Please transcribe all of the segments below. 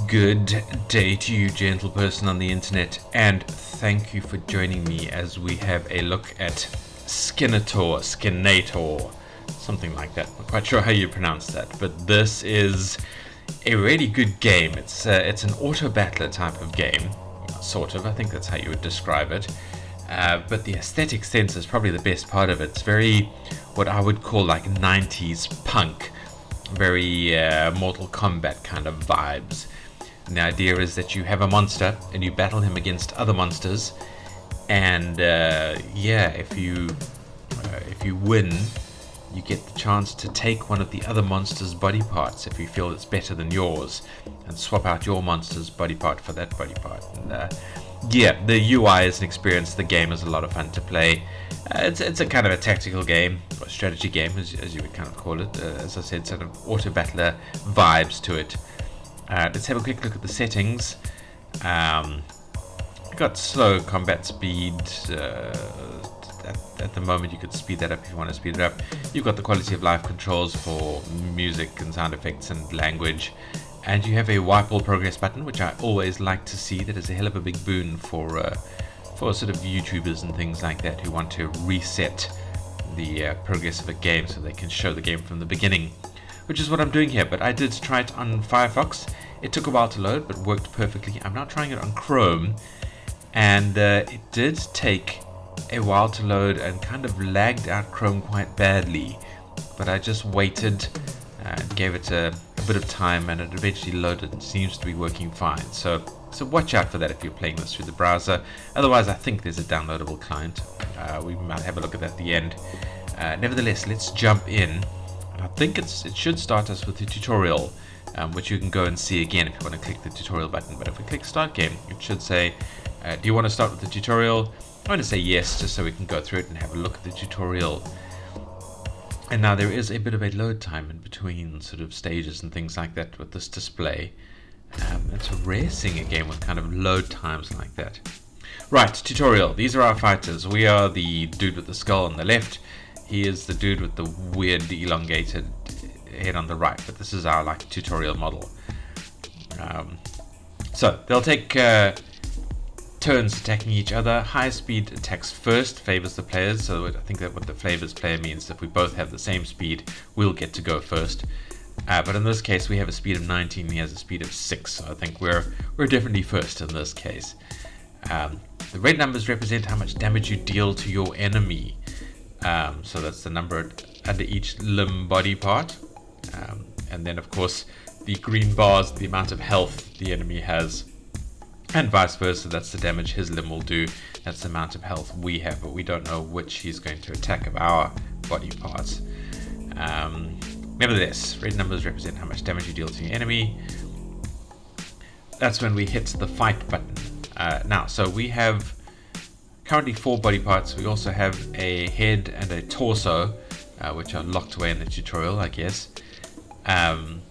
Good day to you, gentle person on the internet, and thank you for joining me as we have a look at Skinator, something like that. Not quite sure how you pronounce that, but this is a really good game. It's an auto battler type of game, sort of. I think that's how you would describe it. But the aesthetic sense is probably the best part of it. It's very what I would call like 90s punk, very Mortal Kombat kind of vibes. And the idea is that you have a monster and you battle him against other monsters, and if you win, you get the chance to take one of the other monster's body parts if you feel it's better than yours, and swap out your monster's body part for that body part. And the UI is an experience. The game is a lot of fun to play. It's a kind of a tactical game, or strategy game, as you would kind of call it. As I said, sort of auto battler vibes to it. Let's have a quick look at the settings. You've got slow combat speed. At the moment, you could speed that up if you want to speed it up. You've got the quality of life controls for music and sound effects and language. And you have a wipe all progress button, which I always like to see. That is a hell of a big boon for sort of YouTubers and things like that who want to reset the progress of a game so they can show the game from the beginning, which is what I'm doing here. But I did try it on Firefox. It took a while to load, but worked perfectly. I'm now trying it on Chrome, and it did take a while to load and kind of lagged out Chrome quite badly. But I just waited and gave it a bit of time, and it eventually loaded and seems to be working fine. So watch out for that if you're playing this through the browser. Otherwise, I think there's a downloadable client. We might have a look at that at the end. Nevertheless, let's jump in. I think it should start us with the tutorial, which you can go and see again if you want to click the tutorial button. But if we click start game, it should say, do you want to start with the tutorial? I'm going to say yes, just so we can go through it and have a look at the tutorial. And now there is a bit of a load time in between sort of stages and things like that with this display. It's rare seeing a game with kind of load times like that. Right, tutorial. These are our fighters. We are the dude with the skull on the left. He is the dude with the weird elongated head on the right, but this is our like tutorial model. So they'll take turns attacking each other. High speed attacks first, favors the players. So I think that what the favors player means, if we both have the same speed, we'll get to go first. But in this case, we have a speed of 19. He has a speed of 6. So I think we're definitely first in this case. The red numbers represent how much damage you deal to your enemy. So that's the number under each limb body part. And then, of course, the green bars, the amount of health the enemy has, and vice versa. That's the damage his limb will do. That's the amount of health we have, but we don't know which he's going to attack of our body parts. Nevertheless, red numbers represent how much damage you deal to your enemy. That's when we hit the fight button. Now, so we have currently 4 body parts. We also have a head and a torso, which are locked away in the tutorial, I guess. And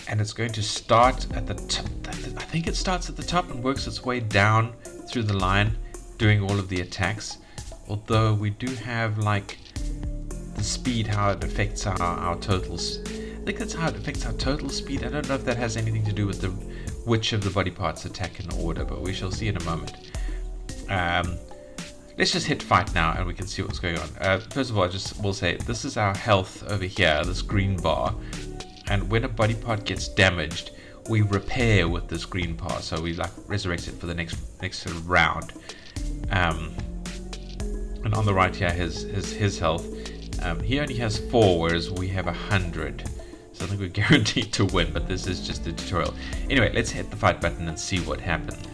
it's going to start at the top. I think it starts at the top and works its way down through the line, doing all of the attacks. Although we do have like the speed, how it affects our totals. I think that's how it affects our total speed. I don't know if that has anything to do with which of the body parts attack in order, but we shall see in a moment. Let's just hit fight now and we can see what's going on. First of all, we'll say this is our health over here, this green bar. And when a body part gets damaged, we repair with this green bar. So we like resurrect it for the next sort of round. And on the right here, his health. He only has 4, whereas we have 100. So I think we're guaranteed to win, but this is just a tutorial. Anyway, let's hit the fight button and see what happens.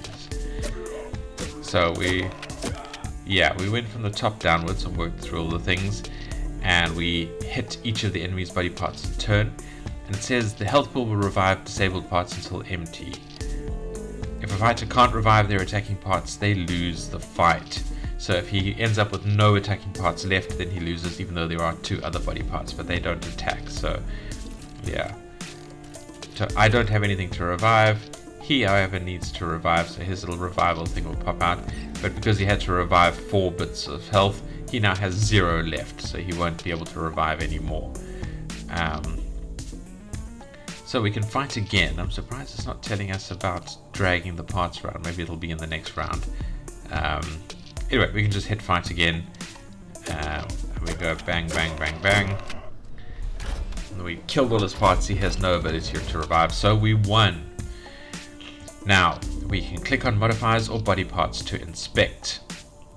So we went from the top downwards and worked through all the things, and we hit each of the enemy's body parts in turn. And it says the health pool will revive disabled parts until empty. If a fighter can't revive their attacking parts, they lose the fight. So if he ends up with no attacking parts left, then he loses, even though there are 2 other body parts, but they don't attack. So yeah. So I don't have anything to revive. He, however, needs to revive, so his little revival thing will pop out. But because he had to revive 4 bits of health, he now has 0 left, so he won't be able to revive anymore. So we can fight again. I'm surprised it's not telling us about dragging the parts around. Maybe it'll be in the next round. Anyway, we can just hit fight again. We go bang, bang, bang, bang. And we killed all his parts. He has no ability to revive, so we won. Now, we can click on modifiers or body parts to inspect.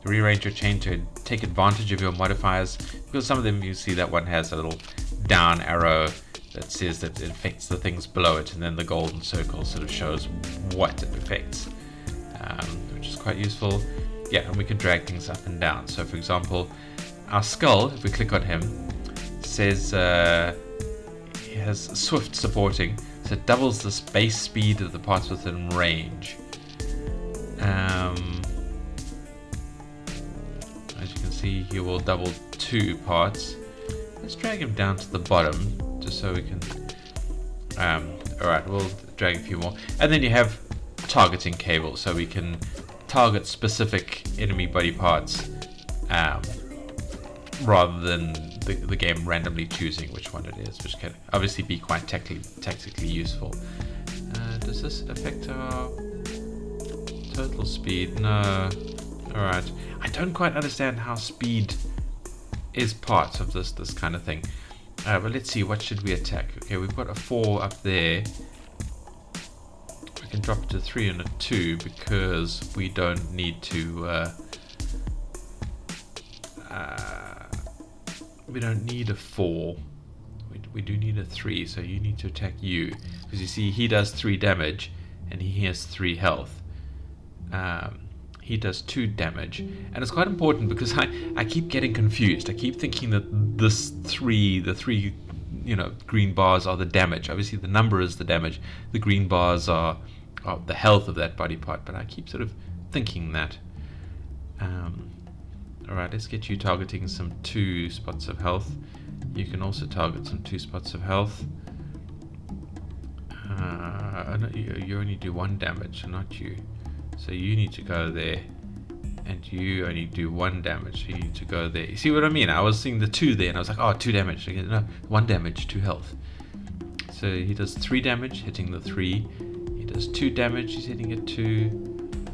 Rearrange your chain to take advantage of your modifiers, because some of them, you see that one has a little down arrow that says that it affects the things below it, and then the golden circle sort of shows what it affects, which is quite useful. Yeah, and we can drag things up and down. So for example, our skull, if we click on him, says he has swift supporting, so it doubles the base speed of the parts within range. As you can see, he will double 2 parts. Let's drag him down to the bottom, just so we can... Alright, we'll drag a few more. And then you have targeting cable, so we can target specific enemy body parts, rather than the game randomly choosing which one it is, which can obviously be quite tactically useful. Does this affect our total speed? No. Alright. I don't quite understand how speed is part of this kind of thing. But let's see, what should we attack? Okay, we've got a 4 up there. We can drop it to 3 and a 2 because we don't need to we don't need a 4. We do need a 3, so you need to attack you, because you see he does 3 damage and he has 3 health. He does 2 damage, and it's quite important because I keep getting confused. I keep thinking that the 3 green bars are the damage. Obviously the number is the damage, the green bars are the health of that body part, but I keep sort of thinking that. Alright, let's get you targeting some 2 spots of health. You can also target some 2 spots of health. No, you only do 1 damage, not you. So you need to go there, and you only do 1 damage, so you need to go there. You see what I mean? I was seeing the 2 there, and I was like, oh, 2 damage. Okay, no, 1 damage, 2 health. So he does 3 damage, hitting the 3. He does 2 damage, he's hitting a 2.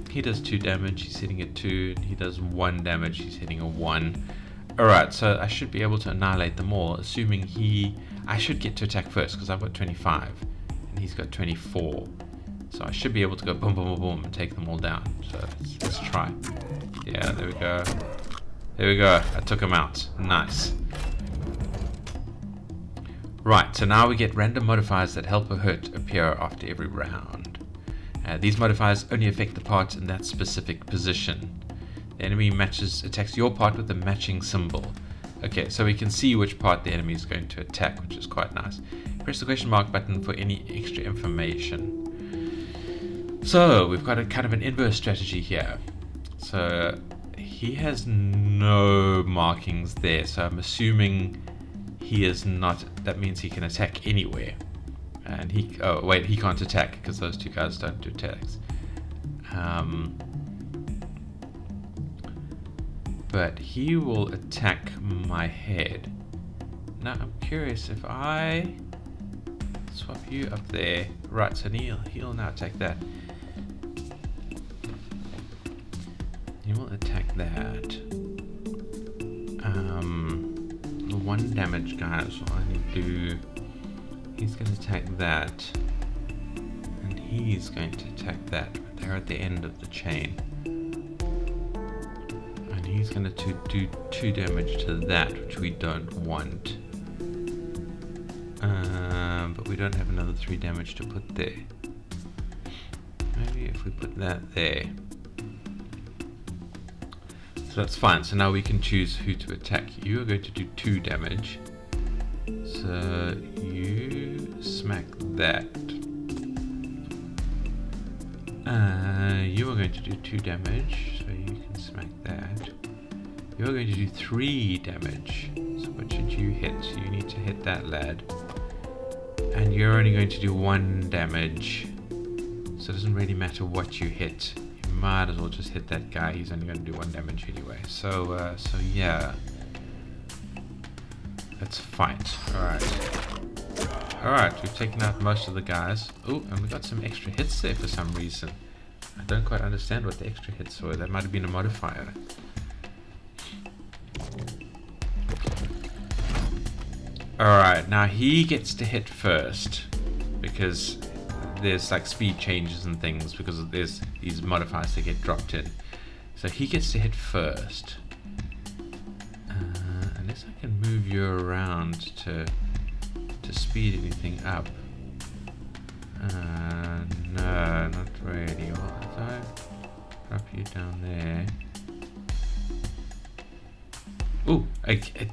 He does 2 damage, he's hitting a 2. He does 1 damage, he's hitting a 1. Alright, so I should be able to annihilate them all, assuming I should get to attack first, because I've got 25, and he's got 24. So I should be able to go boom, boom, boom, boom, and take them all down. So let's try. Yeah, there we go. There we go. I took him out. Nice. Right, so now we get random modifiers that help or hurt appear after every round. These modifiers only affect the parts in that specific position. The enemy attacks your part with a matching symbol. Okay, so we can see which part the enemy is going to attack, which is quite nice. Press the question mark button for any extra information. So we've got a kind of an inverse strategy here. So he has no markings there, so I'm assuming he is not, that means he can attack anywhere. And oh wait, he can't attack because those 2 guys don't do attacks. But he will attack my head. Now I'm curious, if I swap you up there, right, so he'll now attack that. He will attack that. The 1 damage guy is what I need to do. He's going to attack that, and he's going to attack that. They're at the end of the chain, and he's going to do 2 damage to that, which we don't want. But we don't have another 3 damage to put there. Maybe if we put that there. So that's fine. So now we can choose who to attack. You are going to do 2 damage. So you smack that. You are going to do 2 damage, so you can smack that. You are going to do 3 damage. So what should you hit? You need to hit that lad. And you're only going to do 1 damage. So it doesn't really matter what you hit. You might as well just hit that guy. He's only going to do 1 damage anyway. So yeah. Let's fight. Alright, we've taken out most of the guys. Oh, and we got some extra hits there for some reason. I don't quite understand what the extra hits were. That might have been a modifier. Alright, now he gets to hit first. Because there's like speed changes and things. Because there's these modifiers that get dropped in. So he gets to hit first. Unless I can move you around to speed anything up. No, not really. Well, if I drop you down there. Ooh,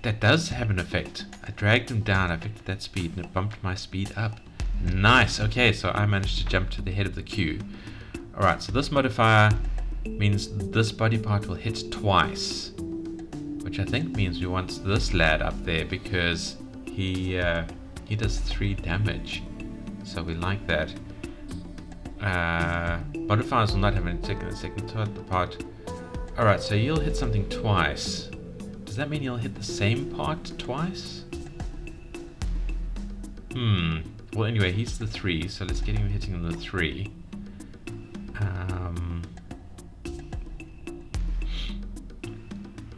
that does have an effect. I dragged him down, I affected that speed, and it bumped my speed up. Nice, okay, so I managed to jump to the head of the queue. Alright, so this modifier means this body part will hit twice. Which I think means we want this lad up there because he does 3 damage. So we like that. Modifiers will not have any second part. Alright, so you'll hit something twice. Does that mean you'll hit the same part twice? Well, anyway, he's the 3, so let's get him hitting on the 3.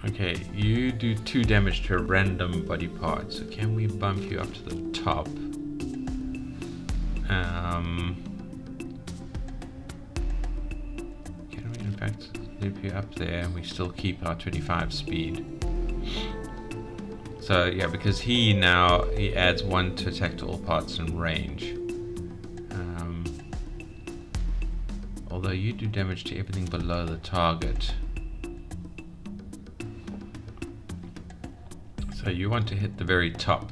Okay, you do 2 damage to a random body part, so can we bump you up to the top? Can we in fact loop you up there and we still keep our 25 speed? So yeah, because he adds 1 to attack to all parts in range. Although you do damage to everything below the target. So you want to hit the very top,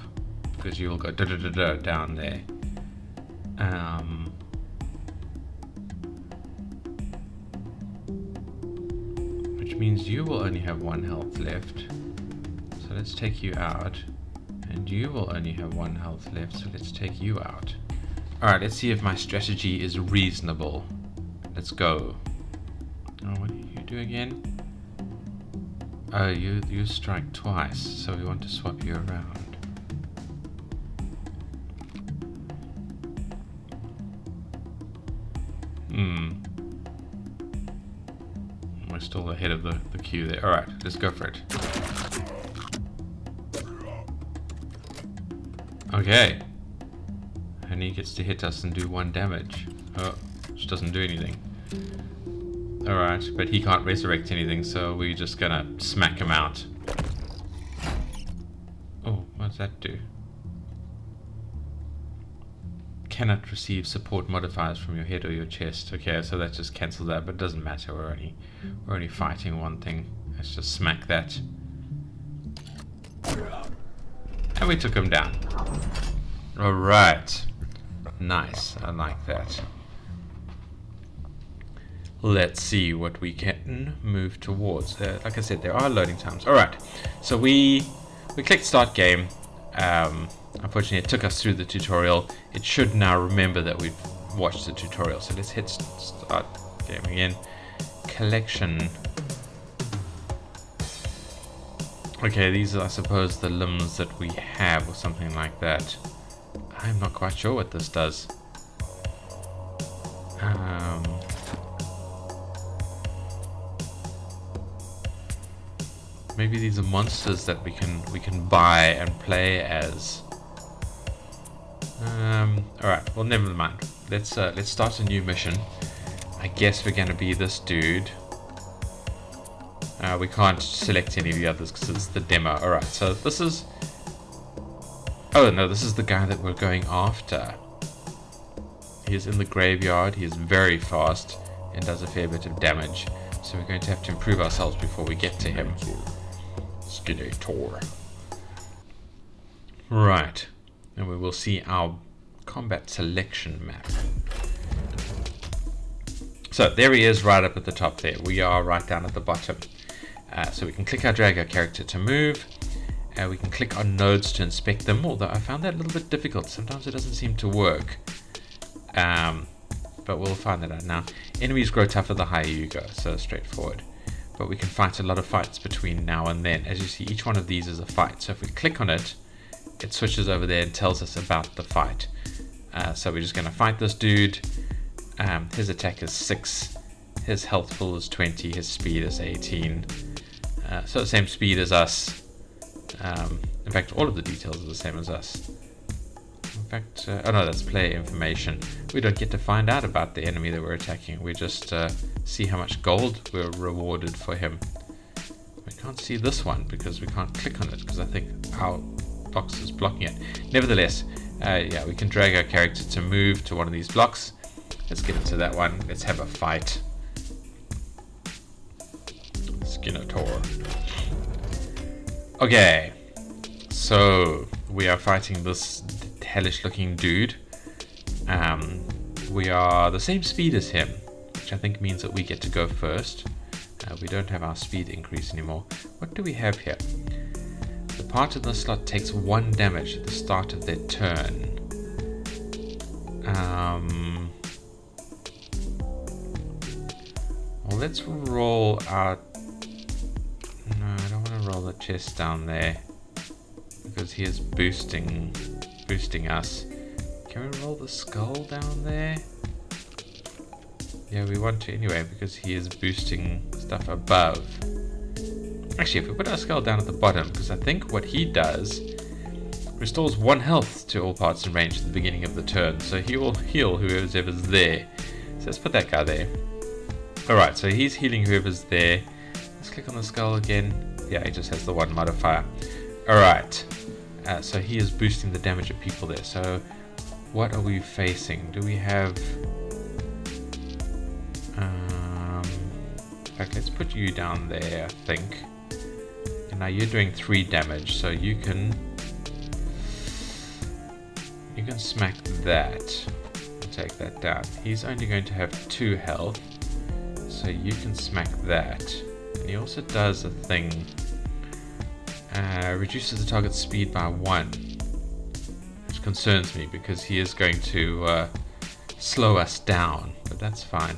because you will go down there. Which means you will only have 1 health left. So let's take you out. And you will only have 1 health left, so let's take you out. Alright, let's see if my strategy is reasonable. Let's go. Oh, what do you do again? Oh, you strike twice, so we want to swap you around. We're still ahead of the queue there. Alright, let's go for it. Okay. And he gets to hit us and do 1 damage. Oh, which doesn't do anything. Alright, but he can't resurrect anything, so we're just gonna smack him out. Oh, what does that do? Cannot receive support modifiers from your head or your chest. Okay, so that just cancels that, but it doesn't matter. We're only fighting one thing. Let's just smack that. And we took him down. Alright. Nice, I like that. Let's see what we can move towards. Like I said, there are loading times. Alright, so we clicked start game. Unfortunately, it took us through the tutorial. It should now remember that we've watched the tutorial. So let's hit start game again. Collection. Okay, these are, I suppose, the limbs that we have or something like that. I'm not quite sure what this does. Maybe these are monsters that we can buy and play as. Alright, well, never mind. Let's start a new mission. I guess we're gonna be this dude. We can't select any of the others because it's the demo. Alright, so this is... Oh no, this is the guy that we're going after. He is in the graveyard, he is very fast and does a fair bit of damage. So we're going to have to improve ourselves before we get to him. Skinator. Right, and we will see our combat selection map. So there he is right up at the top there. We are right down at the bottom. So we can click our drag our character to move. We can click on nodes to inspect them, although I found that a little bit difficult. Sometimes it doesn't seem to work. But we'll find that out now. Enemies grow tougher the higher you go, so straightforward. But we can fight a lot of fights between now and then. As you see, each one of these is a fight. So if we click on it it switches over there and tells us about the fight. So we're just going to fight this dude. His attack is 6, his health pool is 20, his speed is 18. So the same speed as us. In fact, all of the details are the same as us. In fact, oh no, that's player information. We don't get to find out about the enemy that we're attacking. We just see how much gold we're rewarded for him. We can't see this one because we can't click on it because I think our box is blocking it. Nevertheless, yeah, we can drag our character to move to one of these blocks. Let's get into that one. Let's have a fight. Skinator. Okay, so we are fighting this hellish looking dude. We are the same speed as him, which I think means that we get to go first. We don't have our speed increase anymore. What do we have here? The part in the slot takes 1 damage at the start of their turn. Well, let's roll our... No, I don't want to roll the chest down there because he is boosting us. Can we roll the skull down there? Yeah, we want to anyway because he is boosting stuff above. Actually, if we put our skull down at the bottom, because I think what he does restores 1 health to all parts in range at the beginning of the turn, so he will heal whoever's there. So let's put that guy there. Alright, so he's healing whoever's there. Let's click on the skull again. Yeah, he just has the 1 modifier. Alright, so he is boosting the damage of people there. So what are we facing? Do we have... in fact, let's put you down there, I think. And now you're doing 3 damage, so you can smack that. Take that down. He's only going to have 2 health, so you can smack that. And he also does a thing, reduces the target's speed by 1, which concerns me because he is going to slow us down, but that's fine.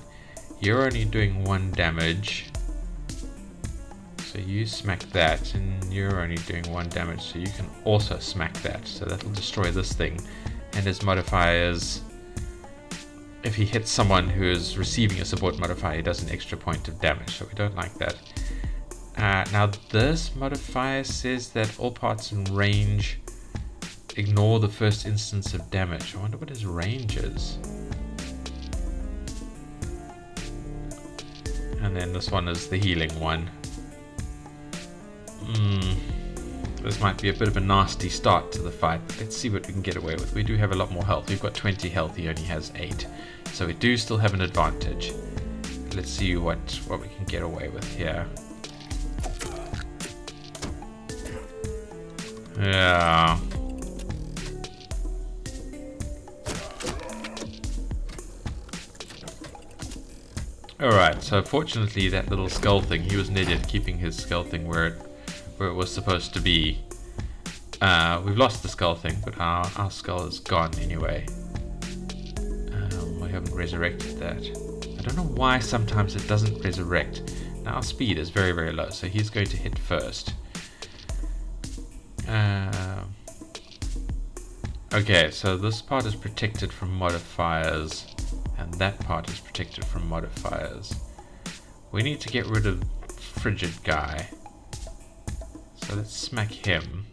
You're only doing 1 damage, so you smack that, and you're only doing 1 damage, so you can also smack that. So that'll destroy this thing, and his modifiers, if he hits someone who is receiving a support modifier, he does an extra point of damage, so we don't like that. Now this modifier says that all parts in range ignore the first instance of damage. I wonder what his range is. And then this one is the healing one. This might be a bit of a nasty start to the fight, but let's see what we can get away with. We do have a lot more health. We've got 20 health, he only has 8. So we do still have an advantage. Let's see what we can get away with here. Yeah. Alright, so fortunately that little skull thing, he was an idiot keeping his skull thing where it was supposed to be. We've lost the skull thing, but our skull is gone anyway. We haven't resurrected that. I don't know why sometimes it doesn't resurrect. Now our speed is very, very low, so he's going to hit first. Okay, so this part is protected from modifiers, and that part is protected from modifiers. We need to get rid of Frigid Guy. So let's smack him.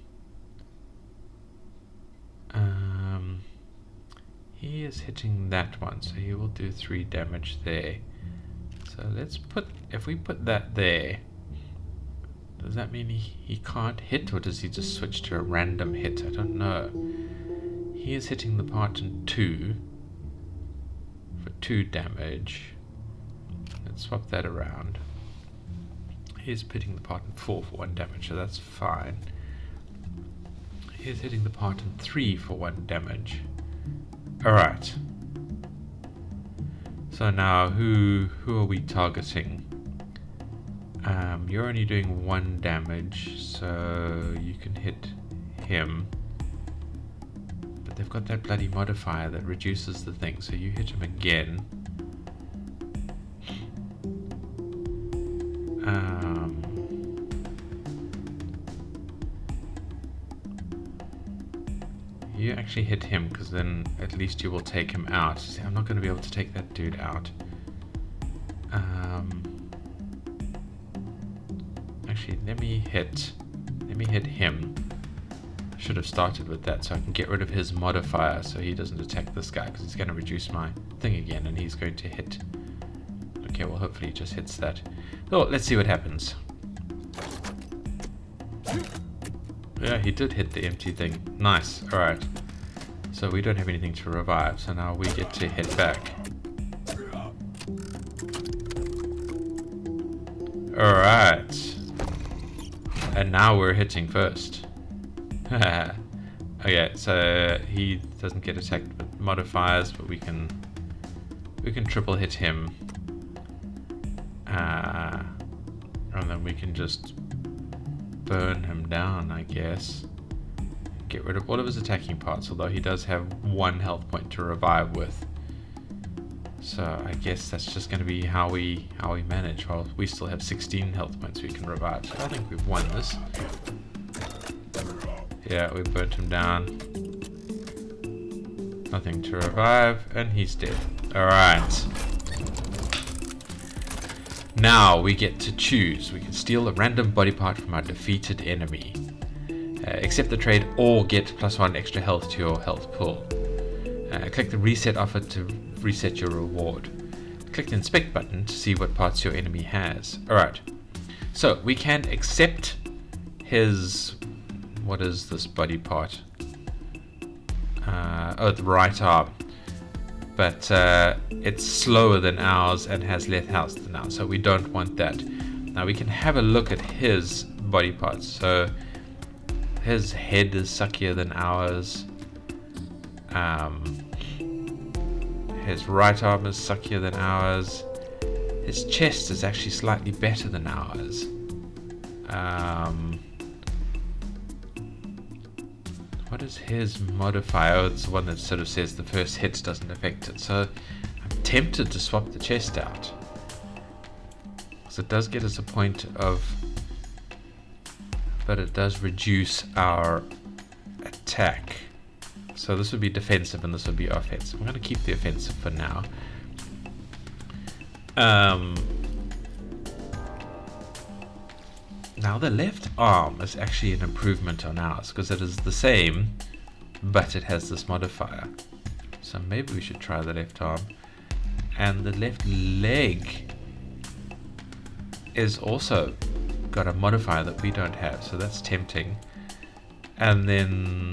He is hitting that one, so he will do 3 damage there. So let's put, if we put that there, does that mean he can't hit, or does he just switch to a random hit? I don't know. He is hitting the part in 2 for 2 damage. Let's swap that around. He's hitting the part in 4 for 1 damage, so that's fine. He's hitting the part in 3 for 1 damage. Alright. So now, who are we targeting? You're only doing 1 damage, so you can hit him. But they've got that bloody modifier that reduces the thing, so you hit him again. you actually hit him, because then at least you will take him out. See, I'm not going to be able to take that dude out. Actually, let me hit him. I should have started with that so I can get rid of his modifier so he doesn't attack this guy, because he's going to reduce my thing again, and he's going to hit. Okay, well, hopefully he just hits that. Oh, let's see what happens. Yeah, he did hit the empty thing. Nice. Alright. So we don't have anything to revive, so now we get to hit back. Alright. And now we're hitting first. Okay, so he doesn't get attacked with modifiers, but we can triple hit him. And then we can just burn him down, I guess. Get rid of all of his attacking parts, although he does have 1 health point to revive with. So I guess that's just going to be how we manage. Well, we still have 16 health points we can revive, so I think we've won this. Yeah, we burnt him down. Nothing to revive, and he's dead. Alright. Now we get to choose. We can steal a random body part from our defeated enemy. Accept the trade or get +1 extra health to your health pool. Click the reset offer to reset your reward. Click the inspect button to see what parts your enemy has. Alright. So we can accept his... What is this body part? Oh, the right arm. But it's slower than ours and has less health than ours, so we don't want that. Now we can have a look at his body parts. So his head is suckier than ours. His right arm is suckier than ours. His chest is actually slightly better than ours. What is his modifier? Oh, it's the one that sort of says the first hit doesn't affect it. So I'm tempted to swap the chest out, because it does get us a point of, but it does reduce our attack. So this would be defensive and this would be offensive. I'm going to keep the offensive for now. Now the left arm is actually an improvement on ours, because it is the same, but it has this modifier. So maybe we should try the left arm. And the left leg is also got a modifier that we don't have, so that's tempting. And then,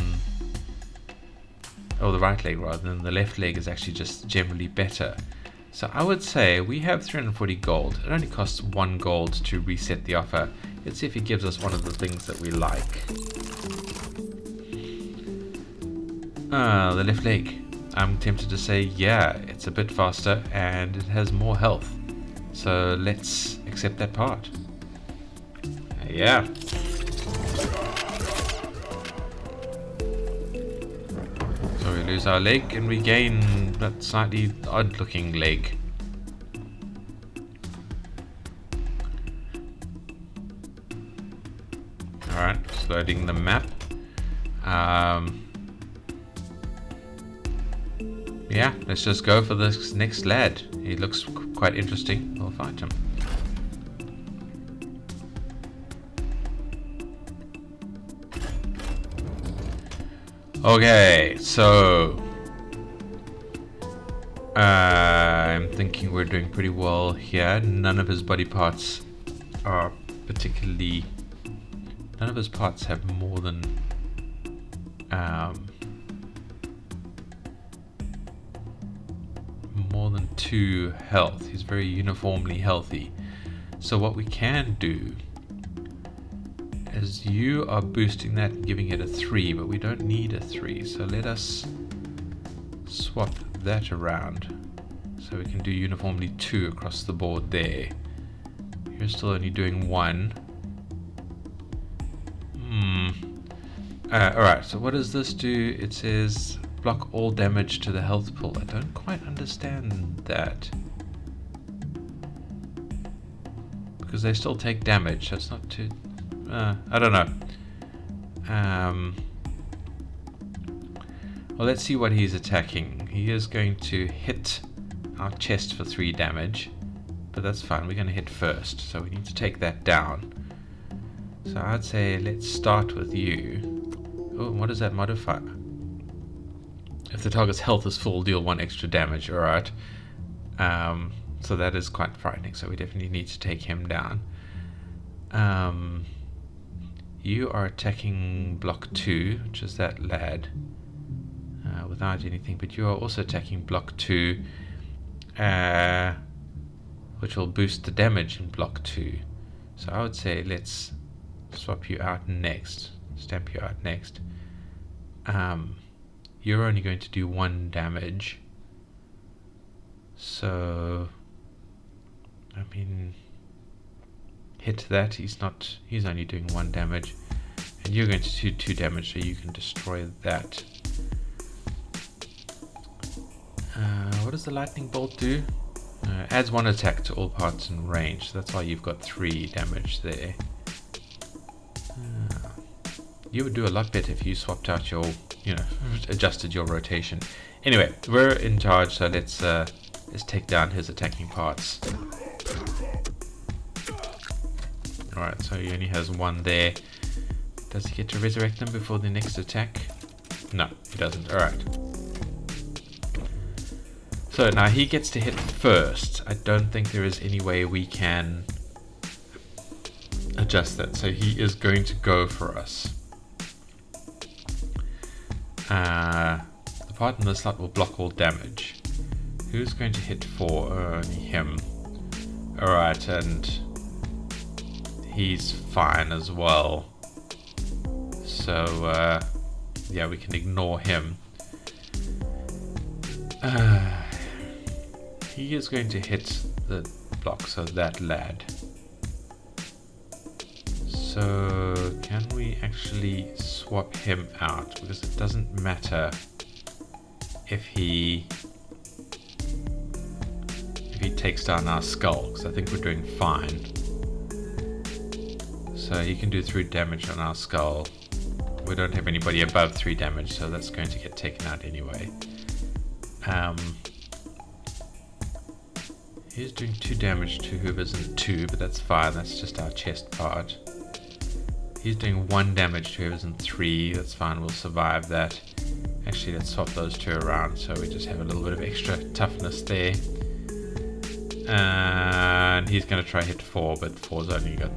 oh, the right leg rather than the left leg is actually just generally better. So I would say we have 340 gold. It only costs 1 gold to reset the offer. Let's see if it gives us one of the things that we like. The left leg. I'm tempted to say, yeah, it's a bit faster and it has more health. So let's accept that part. Yeah. So we lose our leg and we gain that slightly odd looking leg. Alright, just loading the map. Yeah, let's just go for this next lad. He looks quite interesting. We'll find him. Okay, so I'm thinking we're doing pretty well here. None of his body parts are particularly... None of his parts have more than 2 health. He's very uniformly healthy. So what we can do is, you are boosting that and giving it a 3, but we don't need a 3. So let us swap that around. So we can do uniformly 2 across the board there. You're still only doing 1. Alright, so what does this do? It says block all damage to the health pool. I don't quite understand that, because they still take damage. That's not too... I don't know. Well, let's see what he's attacking. He is going to hit our chest for 3 damage, but that's fine. We're going to hit first, so we need to take that down. So I'd say let's start with you. Oh, what does that modify? If the target's health is full, deal 1 extra damage. Alright. So that is quite frightening, so we definitely need to take him down. You are attacking block 2, which is that lad, without anything, but you are also attacking block 2, which will boost the damage in block 2. So I would say let's swap you out next, stamp you out next. You're only going to do 1 damage, so I mean, hit that. He's only doing 1 damage, and you're going to do 2 damage, so you can destroy that. What does the lightning bolt do? Adds 1 attack to all parts in range, so that's why you've got 3 damage there. You would do a lot better if you swapped out your, adjusted your rotation. Anyway, we're in charge, so let's take down his attacking parts. Alright, so he only has 1 there. Does he get to resurrect them before the next attack? No, he doesn't. Alright. So now he gets to hit first. I don't think there is any way we can adjust that. So he is going to go for us. The part in the slot will block all damage. Who's going to hit for? Only him. Alright, and he's fine as well. So, yeah, we can ignore him. He is going to hit the block, so that lad. So, can we actually swap him out? Because it doesn't matter if he takes down our skull, because I think we're doing fine. So he can do 3 damage on our skull. We don't have anybody above 3 damage, so that's going to get taken out anyway. He's doing 2 damage to whoever's in 2, but that's fine, that's just our chest part. He's doing 1 damage to whoever's in 3, that's fine, we'll survive that. Actually, let's swap those 2 around so we just have a little bit of extra toughness there. And he's going to try hit 4, but 4's only got,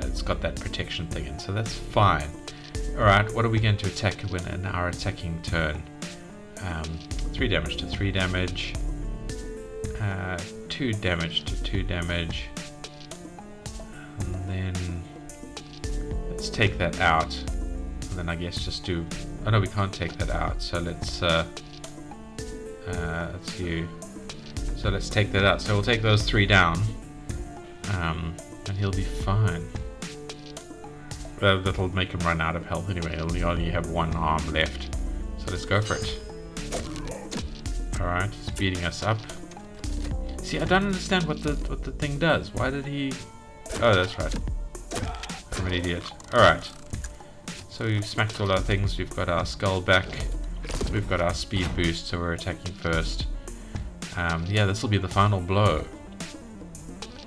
it's got that protection thing in, so that's fine. Alright, what are we going to attack when in our attacking turn? 3 damage to 3 damage. 2 damage to 2 damage. And then let's take that out. And then I guess just do... Oh no, we can't take that out, so let's you. So let's take that out. So we'll take those 3 down. And he'll be fine. That'll make him run out of health anyway. He'll only have 1 arm left. So let's go for it. Alright, he's beating us up. See, I don't understand what the thing does. Why did he... Oh, that's right. I'm an idiot. Alright. So we've smacked all our things. We've got our skull back. We've got our speed boost, so we're attacking first. Yeah, this will be the final blow.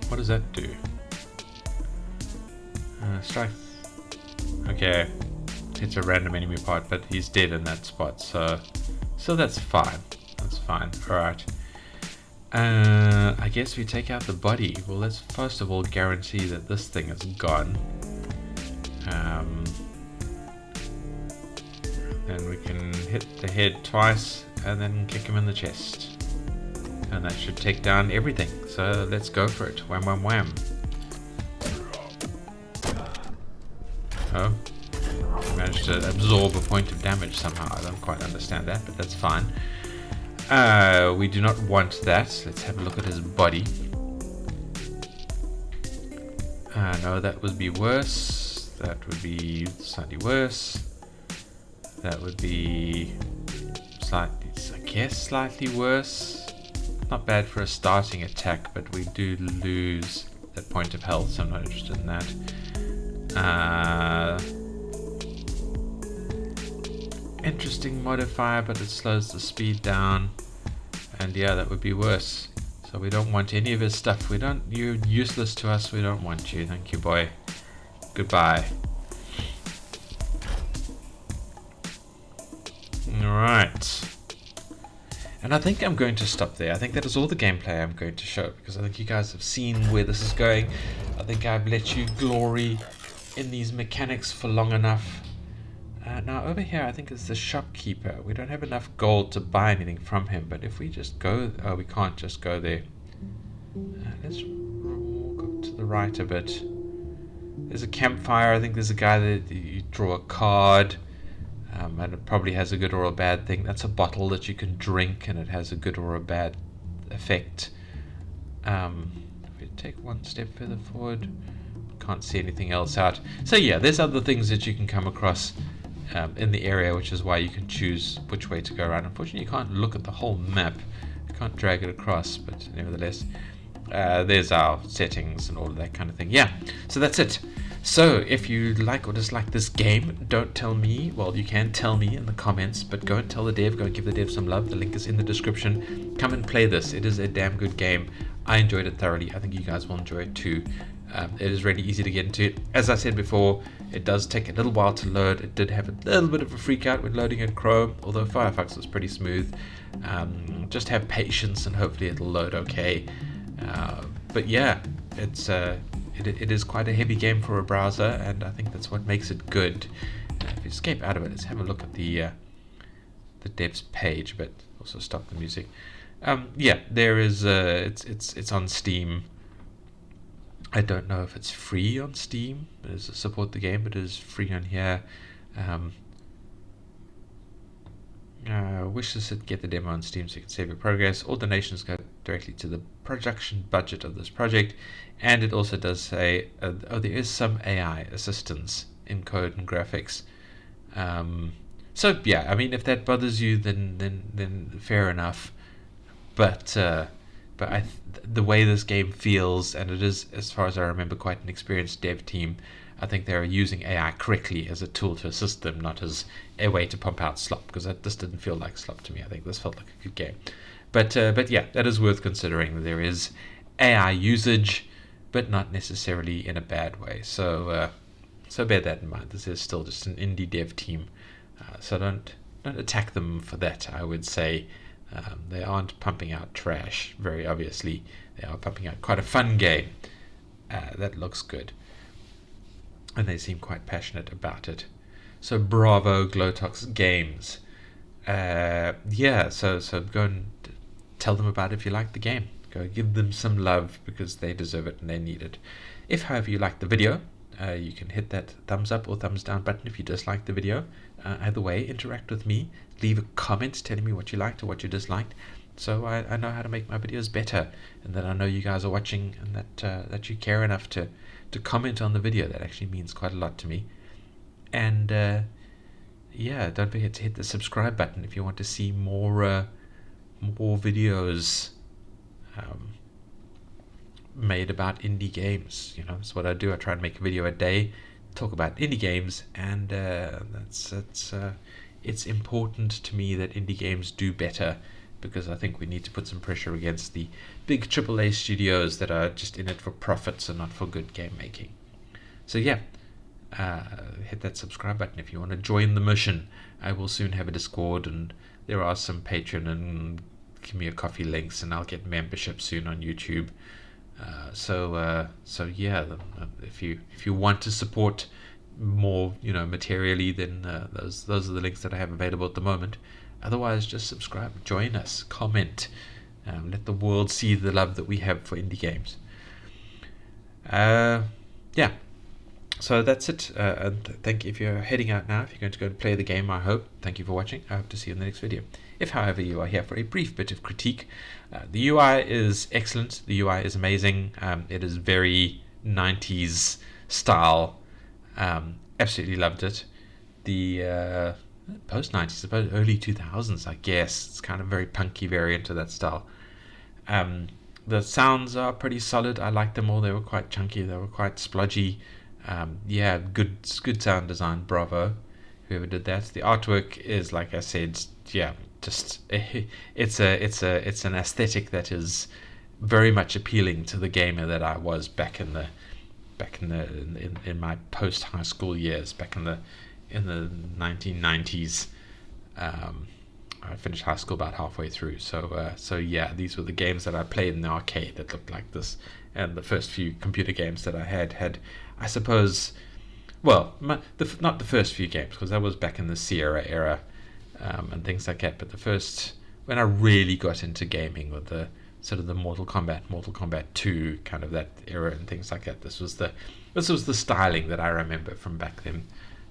What does that do? Strike. Okay. Hits a random enemy part, but he's dead in that spot, so that's fine. That's fine. Alright. I guess we take out the body. Well, let's first of all guarantee that this thing is gone. Then we can hit the head twice and then kick him in the chest. And that should take down everything. So let's go for it. Wham, wham, wham. Oh. I managed to absorb a point of damage somehow. I don't quite understand that, but that's fine. We do not want that. Let's have a look at his body. No, that would be worse. That would be slightly worse. That would be slightly, I guess, slightly worse. Not bad for a starting attack, but we do lose that point of health, so I'm not interested in that. interesting modifier, but it slows the speed down. And yeah, that would be worse. So we don't want any of his stuff. You're useless to us. We don't want you. Thank you, boy. Goodbye. Alright. And I think I'm going to stop there. I think that is all the gameplay I'm going to show, because I think you guys have seen where this is going. I think I've let you glory in these mechanics for long enough. Now over here I think it's the shopkeeper. We don't have enough gold to buy anything from him, but if we just go... Oh, we can't just go there. Let's walk up to the right a bit. There's a campfire. I think there's a guy that you draw a card. And it probably has a good or a bad thing. That's a bottle that you can drink, and it has a good or a bad effect. If we take one step further forward, can't see anything else out. So yeah, there's other things that you can come across in the area, which is why you can choose which way to go around. Unfortunately, you can't look at the whole map. You can't drag it across, but nevertheless, there's our settings and all of that kind of thing. Yeah, so that's it. So if you like or dislike this game, don't tell me. Well, you can tell me in the comments, but go and tell the dev. Go and give the dev some love. The link is in the description. Come and play this. It is a damn good game. I enjoyed it thoroughly. I think you guys will enjoy it too. It is really easy to get into. As I said before, it does take a little while to load. It did have a little bit of a freak out when loading in Chrome, although Firefox was pretty smooth. Just have patience and hopefully it'll load okay. But yeah, it is quite a heavy game for a browser, and I think that's what makes it good. If you escape out of it, let's have a look at the devs page, but also stop the music. Yeah, there is. It's on Steam. I don't know if it's free on Steam. It is support the game, but it is free on here. Wish this would get the demo on Steam so you can save your progress. All donations go directly to the production budget of this project, and it also does say there is some AI assistance in code and graphics. So yeah, I mean, if that bothers you, then fair enough. But the way this game feels, and it is, as far as I remember, quite an experienced dev team. I think they're using AI correctly as a tool to assist them, not as a way to pump out slop, because this didn't feel like slop to me. I think this felt like a good game. But yeah, that is worth considering. There is AI usage, but not necessarily in a bad way. So bear that in mind. This is still just an indie dev team. So don't attack them for that, I would say. They aren't pumping out trash, very obviously. They are pumping out quite a fun game. That looks good. And they seem quite passionate about it. So bravo, Glotox Games. Yeah, so go and tell them about it if you like the game. Go give them some love, because they deserve it and they need it. If, however, you like the video, you can hit that thumbs up or thumbs down button if you dislike the video. Either way, interact with me. Leave a comment telling me what you liked or what you disliked, so I know how to make my videos better, and that I know you guys are watching, and that you care enough to comment on the video. That actually means quite a lot to me. And yeah, don't forget to hit the subscribe button if you want to see more videos made about indie games. You know, that's what I do. I try and make a video a day, talk about indie games, and it's important to me that indie games do better, because I think we need to put some pressure against the big AAA studios that are just in it for profits and not for good game making. So yeah, hit that subscribe button if you want to join the mission. I will soon have a Discord, and there are some Patreon and give me a coffee links, and I'll get membership soon on YouTube. So yeah, if you want to support more, materially, then those are the links that I have available at the moment. Otherwise, just subscribe, join us, comment, let the world see the love that we have for indie games. Yeah, so that's it. And thank you if you're heading out now. If you're going to go and play the game, I hope. Thank you for watching. I hope to see you in the next video. If, however, you are here for a brief bit of critique, the UI is excellent. The UI is amazing. It is very 90s style. Absolutely loved it. The post 90s, about early 2000s, I guess. It's kind of very punky variant of that style. The sounds are pretty solid. I liked them all. They were quite chunky. They were quite splodgy. Yeah, good sound design. Bravo. whoever did that. The artwork is, like I said, yeah, just it's an aesthetic that is very much appealing to the gamer that I was back in my post high school years, back in the 1990s. I finished high school about halfway through, so yeah, these were the games that I played in the arcade that looked like this, and the first few computer games that I had, I suppose, well, not the first few games, because that was back in the Sierra era, and things like that, but the first, when I really got into gaming with the sort of the Mortal Kombat 2 kind of that era and things like that. This was the styling that I remember from back then.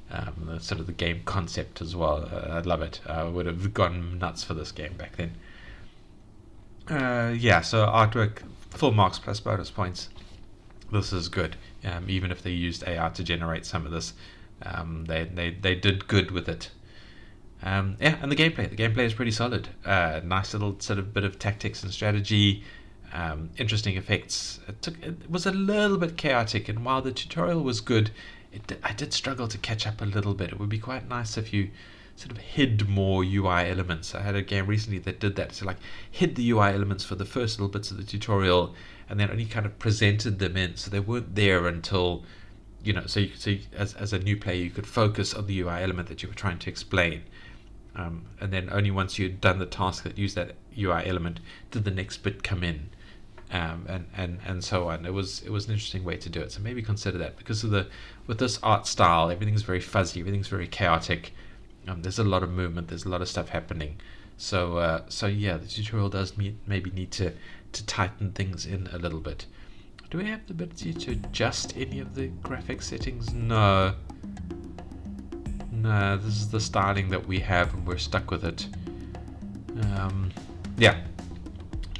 The sort of the game concept as well. I love it. I would have gone nuts for this game back then. Yeah, so artwork, full marks plus bonus points. This is good. Even if they used AI to generate some of this, they did good with it. Yeah, and the gameplay is pretty solid. Nice little sort of bit of tactics and strategy, interesting effects. It was a little bit chaotic, and while the tutorial was good, I did struggle to catch up a little bit. It would be quite nice if you sort of hid more UI elements. I had a game recently that did that. So like hid the UI elements for the first little bits of the tutorial, and then only kind of presented them in, so they weren't there until, you know, so as a new player you could focus on the UI element that you were trying to explain. And then only once you'd done the task that used that UI element did the next bit come in, and so on. It was an interesting way to do it. So maybe consider that, because with this art style, everything's very fuzzy, everything's very chaotic. There's a lot of movement, there's a lot of stuff happening. So yeah, the tutorial does maybe need to tighten things in a little bit. Do we have the ability to adjust any of the graphic settings? No, this is the styling that we have, and we're stuck with it. Yeah.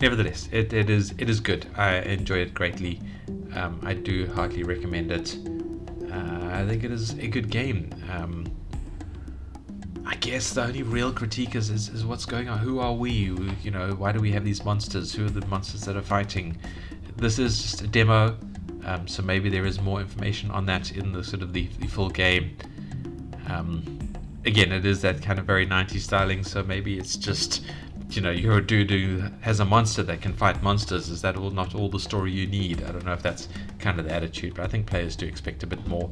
Nevertheless, it is good. I enjoy it greatly. I do heartily recommend it. I think it is a good game. I guess the only real critique is what's going on. Who are we? You know, why do we have these monsters? Who are the monsters that are fighting? This is just a demo, so maybe there is more information on that in the sort of the full game. Again, it is that kind of very 90s styling, so maybe it's just, you know, you're a dude who has a monster that can fight monsters. Is that not all the story you need? I don't know if that's kind of the attitude, but I think players do expect a bit more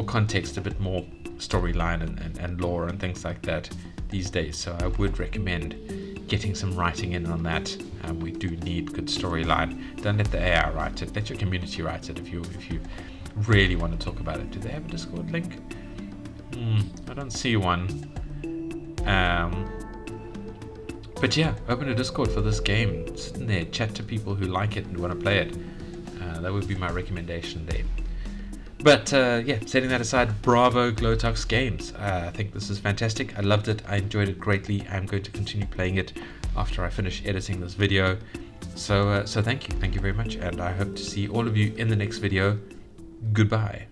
context, a bit more storyline and lore and things like that these days. So I would recommend getting some writing in on that. We do need good storyline. Don't let the AI write it. Let your community write it if you really want to talk about it. Do they have a Discord link? I don't see one. But yeah, open a Discord for this game. Sit in there, chat to people who like it and want to play it. That would be my recommendation there. But yeah, setting that aside, bravo Glotox Games. I think this is fantastic. I loved it. I enjoyed it greatly. I'm going to continue playing it after I finish editing this video. So thank you very much, and I hope to see all of you in the next video. Goodbye.